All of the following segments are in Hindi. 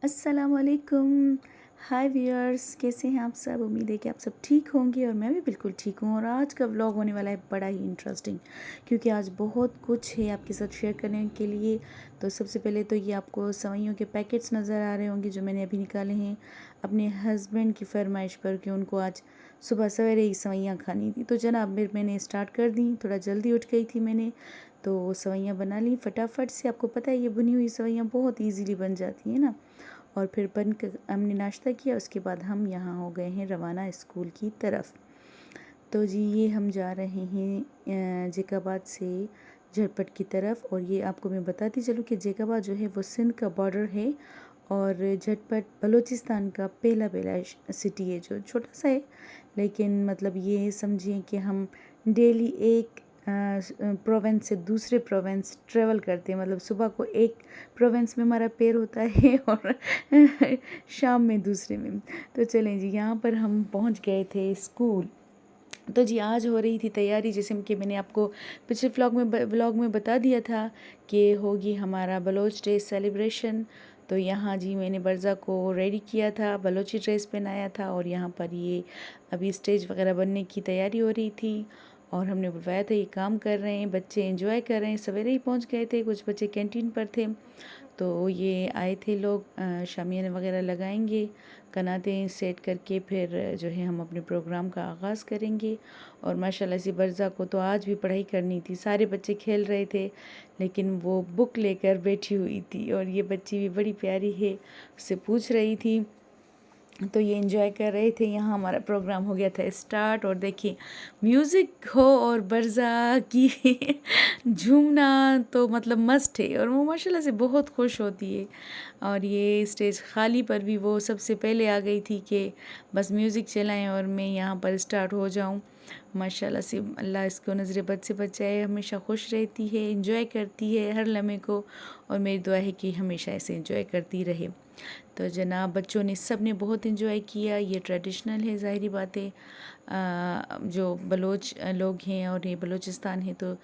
अस्सलामुअलैकुम। हाय व्यूअर्स, कैसे हैं आप सब? उम्मीद है कि आप सब ठीक होंगे और मैं भी बिल्कुल ठीक हूँ। और आज का व्लॉग होने वाला है बड़ा ही इंटरेस्टिंग, क्योंकि आज बहुत कुछ है आपके साथ शेयर करने के लिए। तो सबसे पहले तो ये आपको सेवइयों के पैकेट्स नज़र आ रहे होंगे जो मैंने अभी निकाले हैं अपने हस्बैंड की फरमाइश पर, कि उनको आज सुबह सवेरे ही सेवइयाँ खानी थी। तो जनाब मैंने स्टार्ट कर दी, थोड़ा जल्दी उठ गई थी मैंने, तो सेवइयाँ बना ली फटाफट से। आपको पता है ये भुनी हुई सेवइयाँ बहुत ईजीली बन जाती हैं ना। और फिर बन कर हमने नाश्ता किया, उसके बाद हम यहाँ हो गए हैं रवाना स्कूल की तरफ। तो जी ये हम जा रहे हैं जैकाबाद से झटपट की तरफ। और ये आपको मैं बताती चलूँ कि जैकाबाद जो है वो सिंध का बॉर्डर है और झटपट बलूचिस्तान का पहला पहला सिटी है, जो छोटा सा है, लेकिन मतलब ये समझिए कि हम डेली एक प्रोविंस से दूसरे प्रोविंस ट्रेवल करते हैं। मतलब सुबह को एक प्रोविंस में हमारा पैर होता है और शाम में दूसरे में। तो चलें जी, यहाँ पर हम पहुँच गए थे स्कूल। तो जी आज हो रही थी तैयारी, जैसे कि मैंने आपको पिछले व्लॉग में बता दिया था कि होगी हमारा बलोच डे सेलिब्रेशन। तो यहाँ जी मैंने बरज़ा को रेडी किया था, बलोची ड्रेस पहनाया था, और यहाँ पर ये अभी स्टेज वगैरह बनने की तैयारी हो रही थी। और हमने बुलवाया था, ये काम कर रहे हैं, बच्चे एंजॉय कर रहे हैं। सवेरे ही पहुँच गए थे, कुछ बच्चे कैंटीन पर थे, तो ये आए थे लोग। शामियाने वगैरह लगाएंगे, कनातें सेट करके फिर जो है हम अपने प्रोग्राम का आगाज़ करेंगे। और माशाल्लाह से बरज़ा को तो आज भी पढ़ाई करनी थी। सारे बच्चे खेल रहे थे, लेकिन वो बुक लेकर बैठी हुई थी। और ये बच्ची भी बड़ी प्यारी है, उससे पूछ रही थी, तो ये एंजॉय कर रहे थे। यहाँ हमारा प्रोग्राम हो गया था स्टार्ट। और देखिए म्यूज़िक हो और बरज़ा की झूमना तो मतलब मस्ट है, और वो माशाल्लाह से बहुत खुश होती है। और ये स्टेज खाली पर भी वो सबसे पहले आ गई थी कि बस म्यूज़िक चलाएं और मैं यहाँ पर स्टार्ट हो जाऊँ। माशाल्लाह से अल्लाह इसको नज़र बद से बचाए, हमेशा खुश रहती है, एंजॉय करती है हर लम्हे को। और मेरी दुआ है कि हमेशा ऐसे एंजॉय करती रहे। तो जनाब बच्चों ने सब ने बहुत इन्जॉय किया। ये ट्रेडिशनल है, ज़ाहिरी बात है, जो बलोच लोग हैं और ये बलूचिस्तान है, तो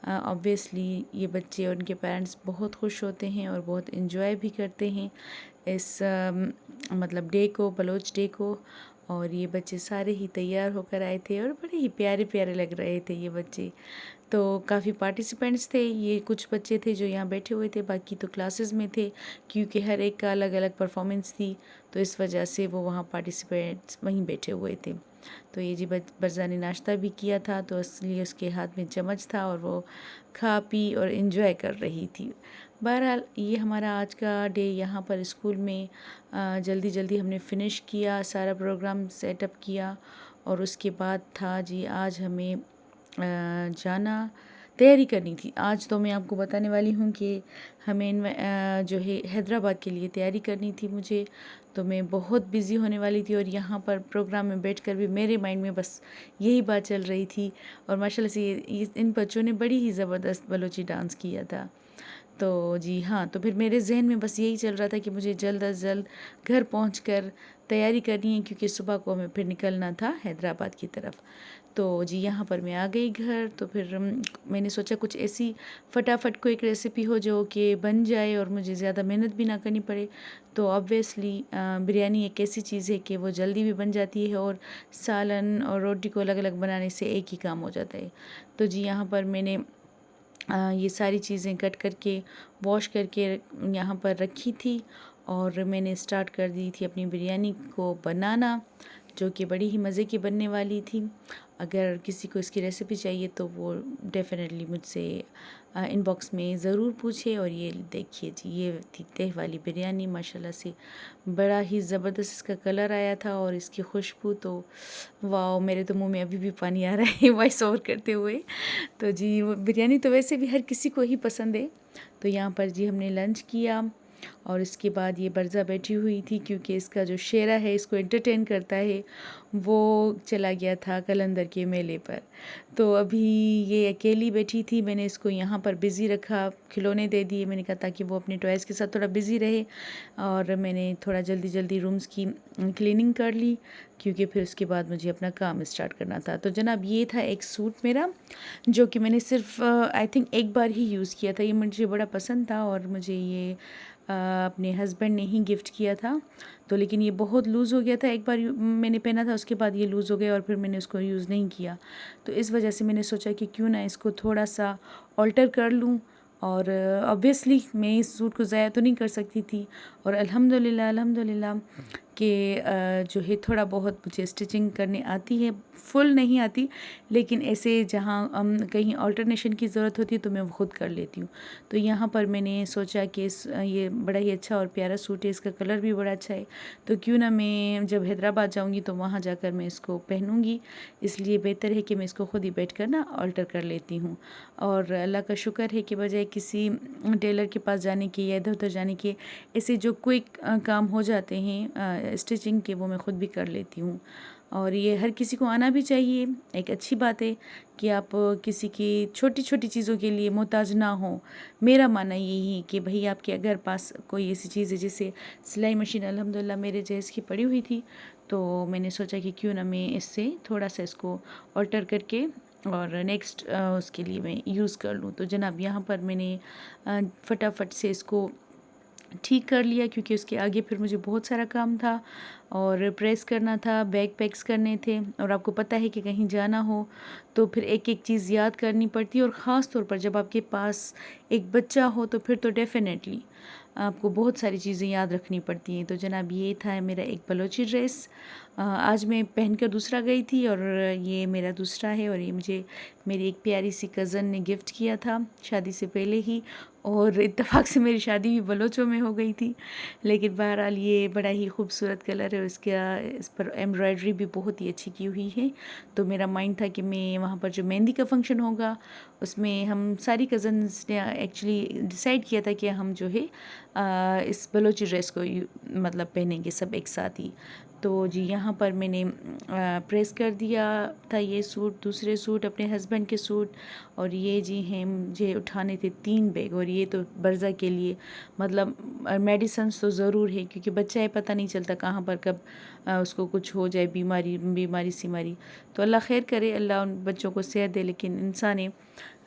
ऑब्वियसली ये बच्चे और उनके पेरेंट्स बहुत खुश होते हैं और बहुत इन्जॉय भी करते हैं इस मतलब डे को, बलोच डे को। और ये बच्चे सारे ही तैयार होकर आए थे और बड़े ही प्यारे प्यारे लग रहे थे ये बच्चे। तो काफ़ी पार्टिसिपेंट्स थे, ये कुछ बच्चे थे जो यहाँ बैठे हुए थे, बाकी तो क्लासेस में थे, क्योंकि हर एक का अलग अलग परफॉर्मेंस थी, तो इस वजह से वो वहाँ पार्टिसिपेंट्स वहीं बैठे हुए थे। तो ये जी बरज़ा ने नाश्ता भी किया था, तो इसलिए उसके हाथ में चम्मच था और वो खा पी और इन्जॉय कर रही थी। बहरहाल ये हमारा आज का डे यहाँ पर स्कूल में जल्दी जल्दी हमने फ़िनिश किया, सारा प्रोग्राम सेटअप किया। और उसके बाद था जी आज हमें जाना, तैयारी करनी थी। आज तो मैं आपको बताने वाली हूँ कि हमें जो है हैदराबाद के लिए तैयारी करनी थी मुझे। तो मैं बहुत बिज़ी होने वाली थी, और यहाँ पर प्रोग्राम में बैठकर भी मेरे माइंड में बस यही बात चल रही थी। और माशाल्लाह से इन बच्चों ने बड़ी ही ज़बरदस्त बलोची डांस किया था। तो जी हाँ, तो फिर मेरे जहन में बस यही चल रहा था कि मुझे जल्द अज जल्द घर पहुंचकर तैयारी करनी है, क्योंकि सुबह को हमें फिर निकलना था हैदराबाद की तरफ। तो जी यहाँ पर मैं आ गई घर। तो फिर मैंने सोचा कुछ ऐसी फटाफट को एक रेसिपी हो जो कि बन जाए और मुझे ज़्यादा मेहनत भी ना करनी पड़े। तो ऑब्वियसली बिरयानी एक ऐसी चीज़ है कि वो जल्दी भी बन जाती है, और सालन और रोटी को अलग अलग बनाने से एक ही काम हो जाता है। तो जी यहाँ पर मैंने ये सारी चीज़ें कट करके वॉश करके यहाँ पर रखी थी, और मैंने स्टार्ट कर दी थी अपनी बिरयानी को बनाना, जो कि बड़ी ही मज़े की बनने वाली थी। अगर किसी को इसकी रेसिपी चाहिए तो वो डेफ़िनेटली मुझसे इनबॉक्स में ज़रूर पूछे। और ये देखिए जी, ये थी तह वाली बिरयानी। माशाल्लाह से बड़ा ही ज़बरदस्त इसका कलर आया था, और इसकी खुशबू तो वाह, मेरे तो मुंह में अभी भी पानी आ रहा है वॉइस ओवर करते हुए। तो जी वो बिरयानी तो वैसे भी हर किसी को ही पसंद है। तो यहाँ पर जी हमने लंच किया, और इसके बाद ये बरज़ा बैठी हुई थी, क्योंकि इसका जो शेरा है इसको एंटरटेन करता है, वो चला गया था कलंदर के मेले पर। तो अभी ये अकेली बैठी थी, मैंने इसको यहाँ पर बिज़ी रखा, खिलौने दे दिए। मैंने कहा ताकि वो अपने टॉयज़ के साथ थोड़ा बिज़ी रहे। और मैंने थोड़ा जल्दी जल्दी रूम्स की क्लीनिंग कर ली, क्योंकि फिर उसके बाद मुझे अपना काम स्टार्ट करना था। तो जनाब ये था एक सूट मेरा, जो कि मैंने सिर्फ आई थिंक एक बार ही यूज़ किया था। ये मुझे बड़ा पसंद था, और मुझे ये अपने हस्बैंड ने ही गिफ्ट किया था। तो लेकिन ये बहुत लूज़ हो गया था, एक बार मैंने पहना था, उसके बाद ये लूज़ हो गया और फिर मैंने उसको यूज़ नहीं किया। तो इस वजह से मैंने सोचा कि क्यों ना इसको थोड़ा सा ऑल्टर कर लूँ। और ऑब्वियसली मैं इस सूट को ज़ाया तो नहीं कर सकती थी। और अल्हम्दुलिल्लाह कि जो है थोड़ा बहुत मुझे स्टिचिंग करने आती है, फुल नहीं आती, लेकिन ऐसे जहाँ कहीं ऑल्टरनेशन की ज़रूरत होती है तो मैं वो खुद कर लेती हूँ। तो यहाँ पर मैंने सोचा कि ये बड़ा ही अच्छा और प्यारा सूट है, इसका कलर भी बड़ा अच्छा है, तो क्यों ना मैं जब हैदराबाद जाऊँगी तो वहाँ जाकर मैं इसको पहनूँगी। इसलिए बेहतर है कि मैं इसको खुद ही बैठ कर ना ऑल्टर कर लेती हूँ। और अल्लाह का शुक्र है कि बजाय किसी टेलर के पास जाने के या इधर उधर जाने के, ऐसे जो क्विक काम हो जाते हैं स्टिचिंग के, वो मैं ख़ुद भी कर लेती हूँ। और ये हर किसी को आना भी चाहिए। एक अच्छी बात है कि आप किसी की छोटी छोटी चीज़ों के लिए मोहताज ना हो। मेरा मानना यही है कि भाई आपके अगर पास कोई ऐसी चीज़ है, जैसे सिलाई मशीन अल्हम्दुलिल्लाह मेरे जैस की पड़ी हुई थी, तो मैंने सोचा कि क्यों ना मैं इससे थोड़ा सा इसको ऑल्टर करके और नेक्स्ट उसके लिए मैं यूज़ कर लूँ। तो जनाब यहाँ पर मैंने फटाफट से इसको ठीक कर लिया, क्योंकि उसके आगे फिर मुझे बहुत सारा काम था और प्रेस करना था, बैग पैक्स करने थे। और आपको पता है कि कहीं जाना हो तो फिर एक एक चीज़ याद करनी पड़ती है, और ख़ास तौर पर जब आपके पास एक बच्चा हो तो फिर तो डेफ़िनेटली आपको बहुत सारी चीज़ें याद रखनी पड़ती हैं। तो जनाब ये था मेरा एक बलोची ड्रेस। आज मैं पहनकर दूसरा गई थी, और ये मेरा दूसरा है, और ये मुझे मेरी एक प्यारी सी कज़न ने गिफ्ट किया था शादी से पहले ही। और इत्तेफाक से मेरी शादी भी बलोचों में हो गई थी, लेकिन बहरहाल ये बड़ा ही खूबसूरत कलर है, इसका इस पर एम्ब्रॉयडरी भी बहुत ही अच्छी की हुई है। तो मेरा माइंड था कि मैं वहाँ पर जो मेहंदी का फंक्शन होगा उसमें हम सारी कज़न्स ने एक्चुअली डिसाइड किया था कि हम जो है इस बलोची ड्रेस को मतलब पहनेंगे सब एक साथ ही। तो जी यहाँ पर मैंने प्रेस कर दिया था ये सूट, दूसरे सूट अपने हस्बैंड के सूट, और ये जी हैं मुझे उठाने थे 3 बैग, और ये तो बर्ज़ा के लिए मतलब मेडिसन्स तो ज़रूर है, क्योंकि बच्चा है, पता नहीं चलता कहाँ पर कब उसको कुछ हो जाए, बीमारी सीमारी। तो अल्लाह खैर करे, अल्लाह उन बच्चों को सेहत दे, लेकिन इंसान है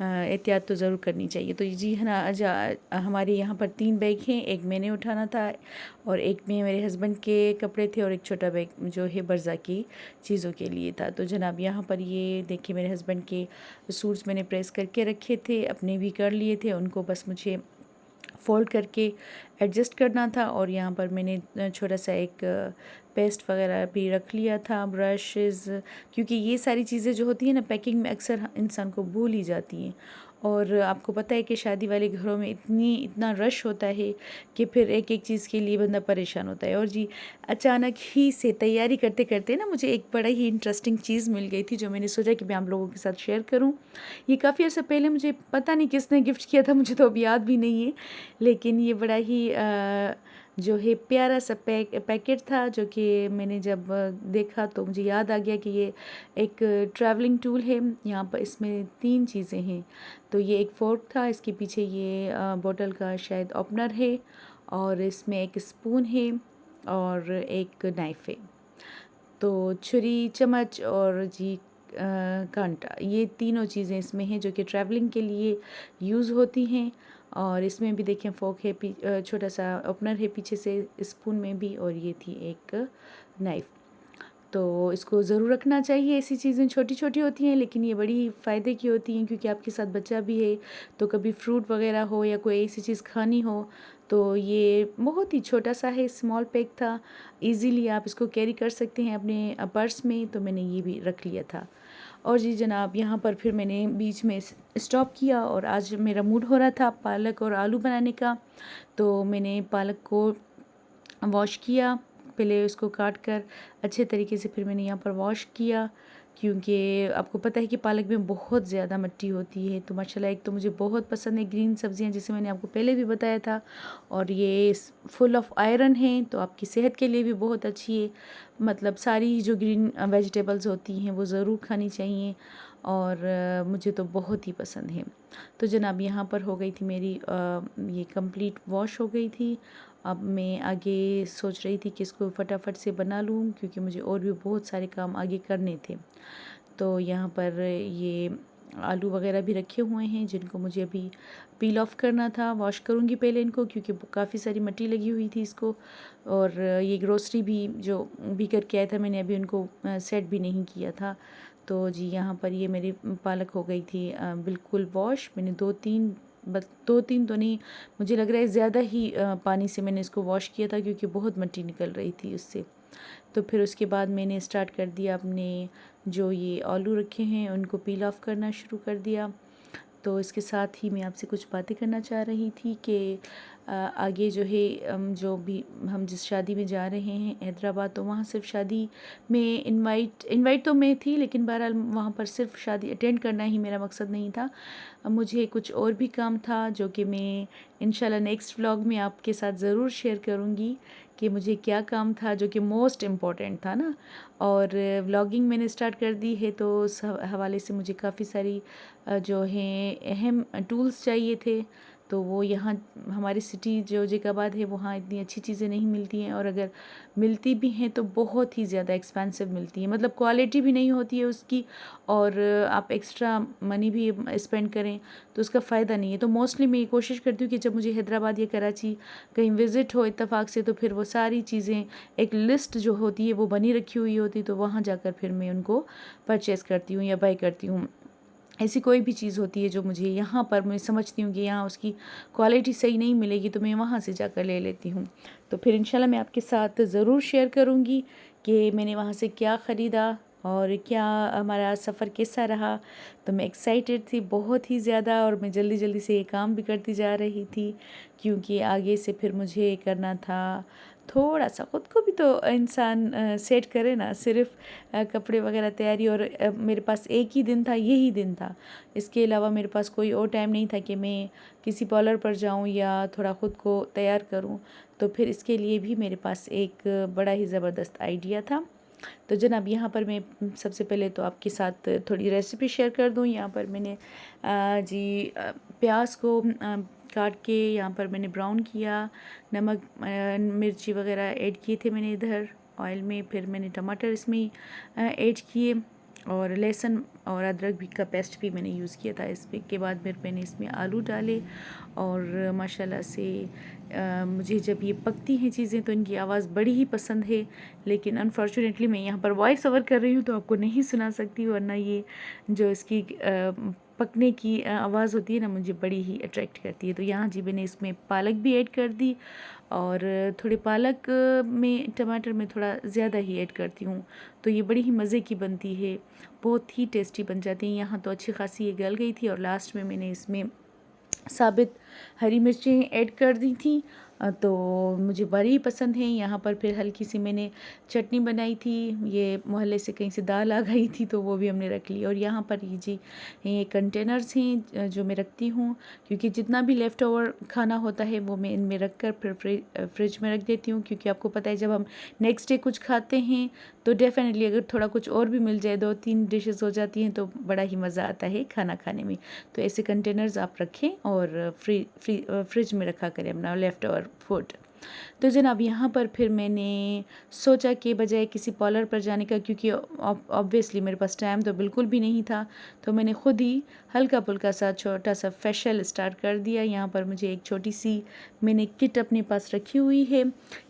एहतियात तो ज़रूर करनी चाहिए। तो जी है ना, हमारे यहाँ पर 3 बैग हैं, एक मैंने उठाना था, और एक में मेरे हस्बैंड के कपड़े थे, और एक छोटा बैग जो है बर्ज़ा की चीज़ों के लिए था। तो जनाब यहाँ पर ये देखिए मेरे हस्बैंड के सूट्स मैंने प्रेस करके रखे थे, अपने भी कर लिए थे, उनको बस मुझे फ़ोल्ड करके एडजस्ट करना था। और यहाँ पर मैंने छोटा सा एक पेस्ट वगैरह भी रख लिया था, ब्रशेज़, क्योंकि ये सारी चीज़ें जो होती हैं ना पैकिंग में अक्सर इंसान को भूल ही जाती हैं। और आपको पता है कि शादी वाले घरों में इतना रश होता है कि फिर एक एक चीज़ के लिए बंदा परेशान होता है। और जी अचानक ही से तैयारी करते करते ना मुझे एक बड़ा ही इंटरेस्टिंग चीज़ मिल गई थी, जो मैंने सोचा कि मैं आप लोगों के साथ शेयर करूं। ये काफ़ी अर्सा पहले मुझे पता नहीं किसने गिफ्ट किया था, मुझे तो अब याद भी नहीं है, लेकिन ये बड़ा ही जो है प्यारा सा पैकेट था, जो कि मैंने जब देखा तो मुझे याद आ गया कि ये एक ट्रैवलिंग टूल है। यहाँ पर इसमें 3 चीज़ें हैं। तो ये एक फ़ोर्क था, इसके पीछे ये बोतल का शायद ओपनर है, और इसमें एक स्पून है, और एक नाइफ़ है। तो छुरी, चम्मच और जी कांटा, ये तीनों चीज़ें इसमें हैं जो कि ट्रैवलिंग के लिए यूज़ होती हैं। और इसमें भी देखें फ़ोर्क है, छोटा सा ओपनर है पीछे से, स्पून में भी, और ये थी एक नाइफ़। तो इसको ज़रूर रखना चाहिए। ऐसी चीज़ें छोटी छोटी होती हैं, लेकिन ये बड़ी फ़ायदे की होती हैं, क्योंकि आपके साथ बच्चा भी है, तो कभी फ्रूट वगैरह हो या कोई ऐसी चीज़ खानी हो, तो ये बहुत ही छोटा सा है, स्मॉल पैक था, इजीली आप इसको कैरी कर सकते हैं अपने पर्स में। तो मैंने ये भी रख लिया था। और जी जनाब यहाँ पर फिर मैंने बीच में स्टॉप किया, और आज मेरा मूड हो रहा था पालक और आलू बनाने का। तो मैंने पालक को वॉश किया, पहले उसको काट कर अच्छे तरीके से, फिर मैंने यहाँ पर वॉश किया, क्योंकि आपको पता है कि पालक में बहुत ज़्यादा मिट्टी होती है। तो माशाल्लाह एक तो मुझे बहुत पसंद है ग्रीन सब्जियां, जैसे मैंने आपको पहले भी बताया था, और ये फुल ऑफ आयरन है, तो आपकी सेहत के लिए भी बहुत अच्छी है। मतलब सारी जो ग्रीन वेजिटेबल्स होती हैं वो ज़रूर खानी चाहिए, और मुझे तो बहुत ही पसंद है। तो जनाब यहाँ पर हो गई थी मेरी ये कंप्लीट वॉश हो गई थी। अब मैं आगे सोच रही थी कि इसको फटाफट से बना लूँ, क्योंकि मुझे और भी बहुत सारे काम आगे करने थे। तो यहाँ पर ये आलू वगैरह भी रखे हुए हैं जिनको मुझे अभी पील ऑफ करना था। वॉश करूँगी पहले इनको क्योंकि काफ़ी सारी मिट्टी लगी हुई थी इसको। और ये ग्रोसरी भी जो भी करके आया था मैंने अभी उनको सेट भी नहीं किया था। तो जी यहाँ पर ये मेरी पालक हो गई थी बिल्कुल वॉश। मैंने दो तीन तो नहीं, मुझे लग रहा है ज़्यादा ही पानी से मैंने इसको वॉश किया था क्योंकि बहुत मिट्टी निकल रही थी उससे। तो फिर उसके बाद मैंने स्टार्ट कर दिया अपने जो ये आलू रखे हैं उनको पील ऑफ करना शुरू कर दिया। तो इसके साथ ही मैं आपसे कुछ बातें करना चाह रही थी कि आगे जो है जो भी हम जिस शादी में जा रहे हैं हैदराबाद, तो वहाँ सिर्फ शादी में इनवाइट तो मैं थी, लेकिन बहरहाल वहाँ पर सिर्फ शादी अटेंड करना ही मेरा मकसद नहीं था। मुझे कुछ और भी काम था जो कि मैं इंशाल्लाह नेक्स्ट व्लॉग में आपके साथ ज़रूर शेयर करूँगी कि मुझे क्या काम था जो कि मोस्ट इम्पॉर्टेंट था ना। और व्लॉगिंग मैंने स्टार्ट कर दी है तो उस हवाले से मुझे काफ़ी सारी जो हैं अहम टूल्स चाहिए थे। तो वो यहाँ हमारी सिटी जो जैकाबाद है वहाँ इतनी अच्छी चीज़ें नहीं मिलती हैं, और अगर मिलती भी हैं तो बहुत ही ज़्यादा एक्सपेंसिव मिलती है, मतलब क्वालिटी भी नहीं होती है उसकी, और आप एक्स्ट्रा मनी भी स्पेंड करें तो उसका फ़ायदा नहीं है। तो मोस्टली मैं ये कोशिश करती हूँ कि जब मुझे हैदराबाद या कराची कहीं विज़िट हो इत्तेफाक से, तो फिर वो सारी चीज़ें एक लिस्ट जो होती है वो बनी रखी हुई होती, तो वहाँ जाकर फिर मैं उनको परचेज़ करती हूँ या बाई करती हूँ। ऐसी कोई भी चीज़ होती है जो मुझे यहाँ पर मैं समझती हूँ कि यहाँ उसकी क्वालिटी सही नहीं मिलेगी तो मैं वहाँ से जाकर ले लेती हूँ। तो फिर इंशाल्लाह मैं आपके साथ ज़रूर शेयर करूँगी कि मैंने वहाँ से क्या ख़रीदा और क्या हमारा सफ़र कैसा रहा। तो मैं एक्साइटेड थी बहुत ही ज़्यादा, और मैं जल्दी जल्दी से ये काम भी करती जा रही थी क्योंकि आगे से फिर मुझे करना था थोड़ा सा ख़ुद को भी तो इंसान सेट करे ना, सिर्फ कपड़े वगैरह तैयारी। और मेरे पास एक ही दिन था, यही दिन था, इसके अलावा मेरे पास कोई और टाइम नहीं था कि मैं किसी पार्लर पर जाऊं या थोड़ा ख़ुद को तैयार करूं। तो फिर इसके लिए भी मेरे पास एक बड़ा ही ज़बरदस्त आइडिया था। तो जनाब यहाँ पर मैं सबसे पहले तो आपके साथ थोड़ी रेसिपी शेयर कर दूँ। यहाँ पर मैंने प्याज को काट के यहाँ पर मैंने ब्राउन किया, नमक मिर्ची वगैरह ऐड किए थे मैंने इधर ऑयल में। फिर मैंने टमाटर इसमें ऐड किए, और लहसुन और अदरक भी का पेस्ट भी मैंने यूज़ किया था इसमें। के बाद फिर मैंने इसमें आलू डाले, और माशाल्लाह से मुझे जब ये पकती हैं चीज़ें तो इनकी आवाज़ बड़ी ही पसंद है, लेकिन अनफॉर्चुनेटली मैं यहाँ पर वॉइस ओवर कर रही हूँ तो आपको नहीं सुना सकती, वरना ये जो इसकी पकने की आवाज़ होती है ना, मुझे बड़ी ही अट्रैक्ट करती है। तो यहाँ जी मैंने इसमें पालक भी ऐड कर दी, और थोड़ी पालक में टमाटर में थोड़ा ज़्यादा ही ऐड करती हूँ, तो ये बड़ी ही मज़े की बनती है, बहुत ही टेस्टी बन जाती है। यहाँ तो अच्छी खासी ये गल गई थी, और लास्ट में मैंने इसमें साबित हरी मिर्चें ऐड कर दी थी, तो मुझे बड़ी पसंद है। यहाँ पर फिर हल्की सी मैंने चटनी बनाई थी, ये मोहल्ले से कहीं से दाल आ गई थी तो वो भी हमने रख ली। और यहाँ पर ये कंटेनर्स हैं जो मैं रखती हूँ, क्योंकि जितना भी लेफ़्ट ओवर खाना होता है वो मैं इनमें रख कर फिर फ्रिज में रख देती हूँ, क्योंकि आपको पता है जब हम नेक्स्ट डे कुछ खाते हैं तो डेफ़िनेटली अगर थोड़ा कुछ और भी मिल जाए, 2-3 डिशेस हो जाती हैं, तो बड़ा ही मज़ा आता है खाना खाने में। तो ऐसे कंटेनर्स आप रखें और फ्रिज में रखा करें अपना लेफ़्ट ओवर फूड। तो जनाब यहाँ पर फिर मैंने सोचा कि बजाय किसी पार्लर पर जाने का, क्योंकि ऑब्वियसली मेरे पास टाइम तो बिल्कुल भी नहीं था, तो मैंने ख़ुद ही हल्का फुल्का सा छोटा सा फेशियल स्टार्ट कर दिया। यहाँ पर मुझे एक छोटी सी मैंने किट अपने पास रखी हुई है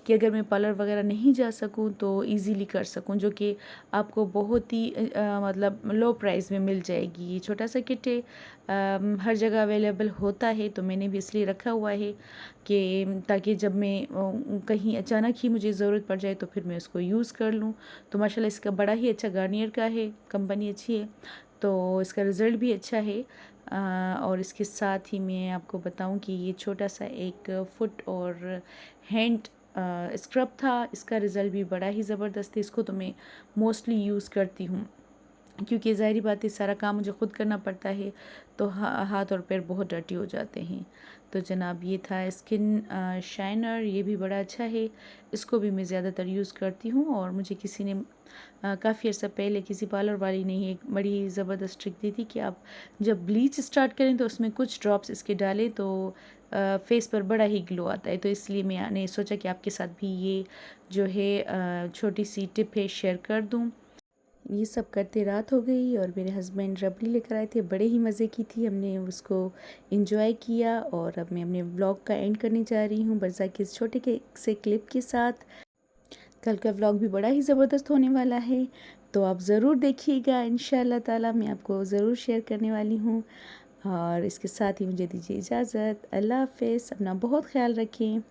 कि अगर मैं पार्लर वगैरह नहीं जा सकूँ तो इजीली कर सकूँ, जो कि आपको बहुत ही मतलब लो प्राइस में मिल जाएगी। ये छोटा सा किट है, हर जगह अवेलेबल होता है, तो मैंने भी इसलिए रखा हुआ है कि ताकि जब मैं कहीं अचानक ही मुझे ज़रूरत पड़ जाए तो फिर मैं उसको यूज़ कर लूँ। तो माशाल्लाह इसका बड़ा ही अच्छा गार्नियर का है, कंपनी अच्छी है, तो इसका रिज़ल्ट भी अच्छा है। और इसके साथ ही मैं आपको बताऊं कि ये छोटा सा एक फुट और हैंड स्क्रब था, इसका रिज़ल्ट भी बड़ा ही ज़बरदस्त है। इसको तो मैं मोस्टली यूज़ करती हूँ, क्योंकि ज़ाहिरी बात है सारा काम मुझे ख़ुद करना पड़ता है, तो हाथ और पैर बहुत डर्टी हो जाते हैं। तो जनाब ये था स्किन शाइनर, ये भी बड़ा अच्छा है, इसको भी मैं ज़्यादातर यूज़ करती हूँ। और मुझे किसी ने काफ़ी अर्सा पहले किसी पार्लर वाली ने एक बड़ी ज़बरदस्त ट्रिक दी थी कि आप जब ब्लीच स्टार्ट करें तो उसमें कुछ ड्रॉप्स इसके डालें तो फेस पर बड़ा ही ग्लो आता है। तो इसलिए मैंने सोचा कि आपके साथ भी ये जो है छोटी सी टिप है शेयर कर दूँ। ये सब करते रात हो गई और मेरे हस्बैंड रबड़ी लेकर आए थे, बड़े ही मज़े की थी, हमने उसको एंजॉय किया। और अब मैं अपने व्लॉग का एंड करने जा रही हूँ बरसा के इस छोटे के से क्लिप के साथ। कल का व्लॉग भी बड़ा ही ज़बरदस्त होने वाला है, तो आप ज़रूर देखिएगा। इंशाल्लाह ताला मैं आपको ज़रूर शेयर करने वाली हूँ। और इसके साथ ही मुझे दीजिए इजाज़त। अल्लाह हाफ़िज़, अपना बहुत ख़्याल रखें।